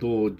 2,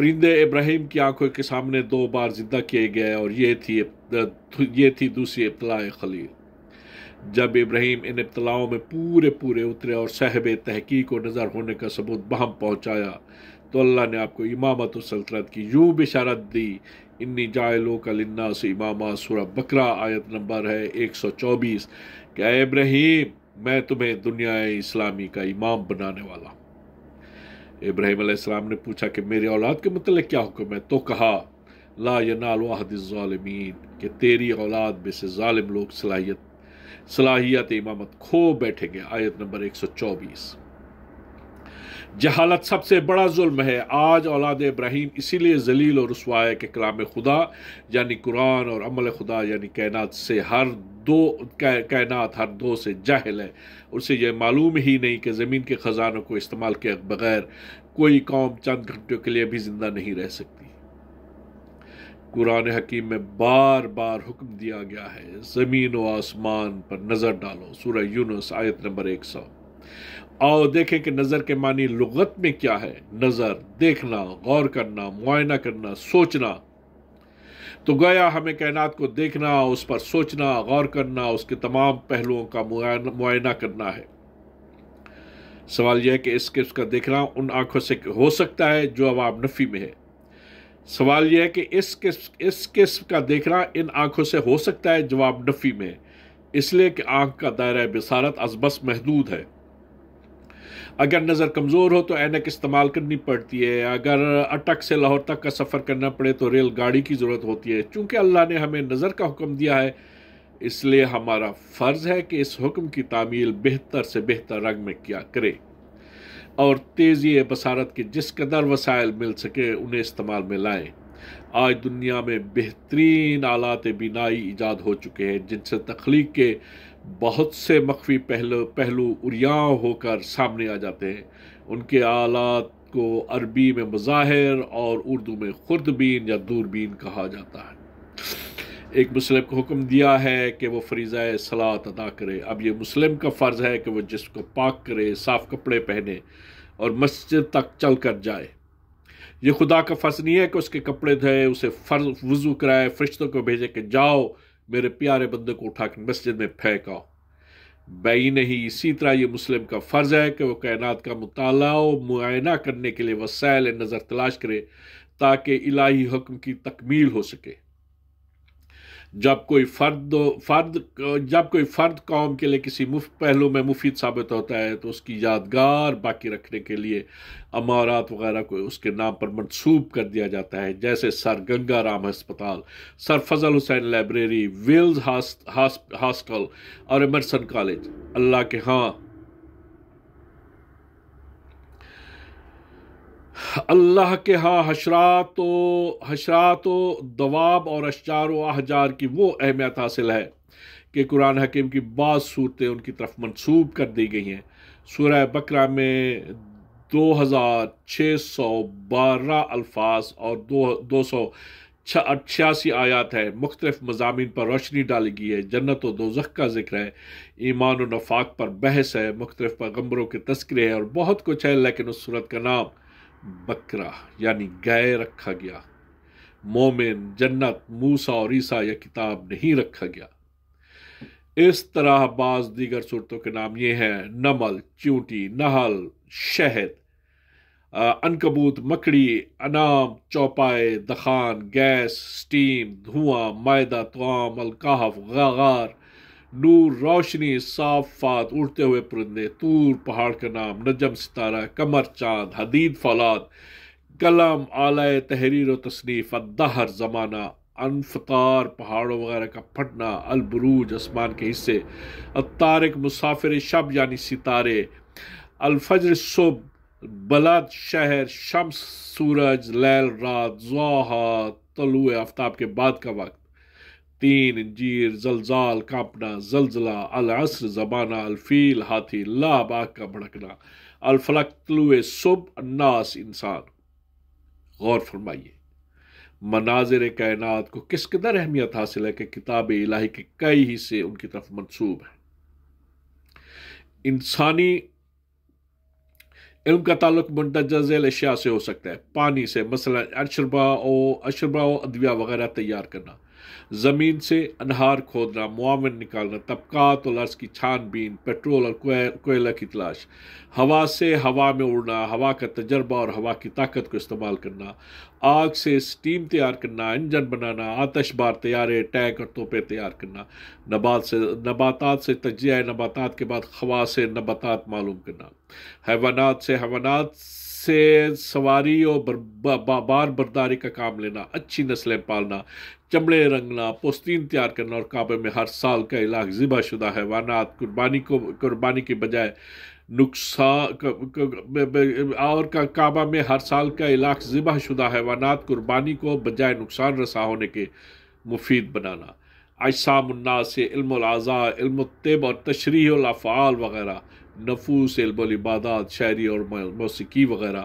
پرندے ابراہیم کی آنکھوں کے سامنے 2 بار زندہ کیے گئے، اور یہ تھی دوسری ابتلاء خلیل۔ جب ابراہیم ان ابتلاؤں میں پورے اترے اور صاحب تحقیق و نظر ہونے کا ثبوت بہم پہنچایا، تو اللہ نے آپ کو امامت و سلطنت کی یوں بشارت دی، انی جاعلوک للناس اماما، سورہ بقرہ آیت نمبر ہے 124، کہ اے ابراہیم میں تمہیں دنیا اسلامی کا امام بنانے والا ہوں۔ ابراہیم علیہ السلام نے پوچھا کہ میری اولاد کے متعلق کیا حکم ہے؟ تو کہا لا ینال عہد الظالمین، کہ تیری اولاد میں سے ظالم لوگ صلاحیت امامت کھو بیٹھیں گے، آیت نمبر 124۔ جہالت سب سے بڑا ظلم ہے۔ آج اولاد ابراہیم اسی لیے ذلیل اور رسوا ہے کہ کلام خدا یعنی قرآن اور عمل خدا یعنی کائنات ہر دو سے جاہل ہے۔ اسے یہ معلوم ہی نہیں کہ زمین کے خزانوں کو استعمال کے بغیر کوئی قوم چند گھنٹوں کے لیے بھی زندہ نہیں رہ سکتی۔ قرآن حکیم میں بار بار حکم دیا گیا ہے زمین و آسمان پر نظر ڈالو، سورہ یونس آیت نمبر 100۔ آؤ دیکھیں کہ نظر کے معنی لغت میں کیا ہے۔ نظر دیکھنا، غور کرنا، معائنہ کرنا، سوچنا۔ تو گویا ہمیں کائنات کو دیکھنا، اس پر سوچنا، غور کرنا، اس کے تمام پہلوؤں کا معائنہ کرنا ہے۔ سوال یہ ہے کہ اس قسم کا دیکھنا ان آنکھوں سے ہو سکتا ہے جو عوام نفی میں ہے۔ سوال یہ ہے کہ اس قسم کا دیکھنا ان آنکھوں سے ہو سکتا ہے جواب نفی میں ہے، اس لیے کہ آنکھ کا دائرہ بصارت از بس محدود ہے۔ اگر نظر کمزور ہو تو اینک استعمال کرنی پڑتی ہے، اگر اٹک سے لاہور تک کا سفر کرنا پڑے تو ریل گاڑی کی ضرورت ہوتی ہے۔ چونکہ اللہ نے ہمیں نظر کا حکم دیا ہے، اس لیے ہمارا فرض ہے کہ اس حکم کی تعمیل بہتر سے بہتر رنگ میں کیا کرے اور تیزی بصارت کے جس قدر وسائل مل سکے انہیں استعمال میں لائیں۔ آج دنیا میں بہترین آلات بینائی ایجاد ہو چکے ہیں جن سے تخلیق کے بہت سے مخفی پہلو عریاں ہو کر سامنے آ جاتے ہیں۔ ان کے آلات کو عربی میں مظاہر اور اردو میں خوردبین یا دوربین کہا جاتا ہے۔ ایک مسلم کو حکم دیا ہے کہ وہ فریضہ صلاۃ ادا کرے۔ اب یہ مسلم کا فرض ہے کہ وہ جسم کو پاک کرے، صاف کپڑے پہنے اور مسجد تک چل کر جائے۔ یہ خدا کا فرض نہیں ہے کہ اس کے کپڑے دھوئے، اسے وضو کرائے، فرشتوں کو بھیجے کہ جاؤ میرے پیارے بندے کو اٹھا کے مسجد میں پھینکاؤ۔ بھائی نہیں، اسی طرح یہ مسلم کا فرض ہے کہ وہ کائنات کا مطالعہ و معائنہ کرنے کے لیے وسائل نظر تلاش کرے تاکہ الہی حکم کی تکمیل ہو سکے۔ جب کوئی فرد قوم کے لیے کسی پہلو میں مفید ثابت ہوتا ہے تو اس کی یادگار باقی رکھنے کے لیے امارات وغیرہ کو اس کے نام پر منسوب کر دیا جاتا ہے، جیسے سر گنگا رام ہسپتال، سر فضل حسین لائبریری، ویلز ہاسٹل اور ایمرسن کالج۔ اللہ کے ہاں حشرات و دواب اور اشجار و احجار کی وہ اہمیت حاصل ہے کہ قرآن حکیم کی بعض صورتیں ان کی طرف منسوب کر دی گئی ہیں۔ سورہ بقرہ میں 2612 الفاظ اور 286 آیات ہے، مختلف مضامین پر روشنی ڈالی گئی ہے، جنت و دوزخ کا ذکر ہے، ایمان و نفاق پر بحث ہے، مختلف پیغمبروں کے تذکرے ہیں اور بہت کچھ ہے، لیکن اس سورت کا نام بقرہ یعنی گائے رکھا گیا۔ مومن، جنت، موسیٰ اور عیسیٰ یا کتاب نہیں رکھا گیا۔ اس طرح بعض دیگر صورتوں کے نام یہ ہیں: نمل، چیونٹی، نحل، شہد، عنکبوت، مکڑی، انعام، چوپائے، دخان، گیس، سٹیم، دھواں، معدہ، طعام، الکہف، غار، نور، روشنی، صافات، اڑتے ہوئے پرندے، طور پہاڑ کا نام، نجم، ستارہ، قمر، چاند، حدید، فولاد، قلم، آلہ تحریر و تصنیف، الدہر، زمانہ، انفطار، پہاڑوں وغیرہ کا پھٹنا، البروج، آسمان کے حصے، الطارق، مسافر شب یعنی ستارے، الفجر، صبح، بلد، شہر، شمس، سورج، لیل، رات، ضحیٰ، طلوع آفتاب کے بعد کا وقت، تین، انجیر، زلزال، کانپنا، زلزلہ، العصر، زمانہ، الفیل، ہاتھی، لہب، آگ کا بھڑکنا، الفلک، طلوع صبح، الناس، انسان۔ غور فرمائیے، مناظر کائنات کو کس قدر اہمیت حاصل ہے کہ کتاب الہی کے کئی حصے ان کی طرف منسوب ہیں۔ علم کا تعلق مندرجہ ذیل اشیاء سے ہو سکتا ہے: پانی سے، مثلا اشربہ و ادویہ وغیرہ تیار کرنا; زمین سے، انہار کھودنا، معاون نکالنا، طبقات الارض کی چھان بین، پیٹرول اور کوئلہ کی تلاش; ہوا سے، ہوا میں اڑنا، ہوا کا تجربہ اور ہوا کی طاقت کو استعمال کرنا; آگ سے اسٹیم تیار کرنا، انجن بنانا، آتش بار طیارے، ٹینک اور توپیں تیار کرنا; نباتات سے، تجزیہ نباتات کے بعد خواص نباتات معلوم کرنا; حیوانات سے سواری اور بار برداری کا کام لینا، اچھی نسلیں پالنا، چمڑے رنگنا، پوستین تیار کرنا، اور کعبے میں ہر سال کا لاکھ ذبح شدہ حیوانات قربانی کی بجائے کعبہ میں ہر سال کا لاکھ ذبح شدہ حیوانات قربانی کو بجائے نقصان رسا ہونے کے مفید بنانا; اجسام الناس سے علم الاعضاء، علم الطب اور تشریح الافعال وغیرہ; نفوس، علم العبادات، شاعری اور موسیقی وغیرہ.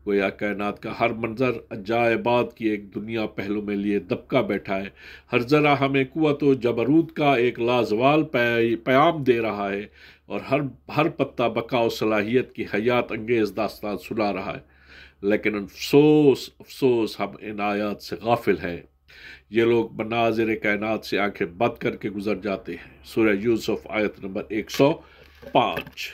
گویا کائنات کا ہر منظر عجائبات کی ایک دنیا پہلو میں لیے دبکا بیٹھا ہے، ہر ذرہ ہمیں قوت و جبروت کا ایک لازوال پیام دے رہا ہے، اور ہر پتا بقا و صلاحیت کی حیات انگیز داستان سنا رہا ہے. لیکن افسوس ہم ان آیات سے غافل ہیں. یہ لوگ مناظر کائنات سے آنکھیں بند کر کے گزر جاتے ہیں. سورہ یوسف آیت نمبر 105.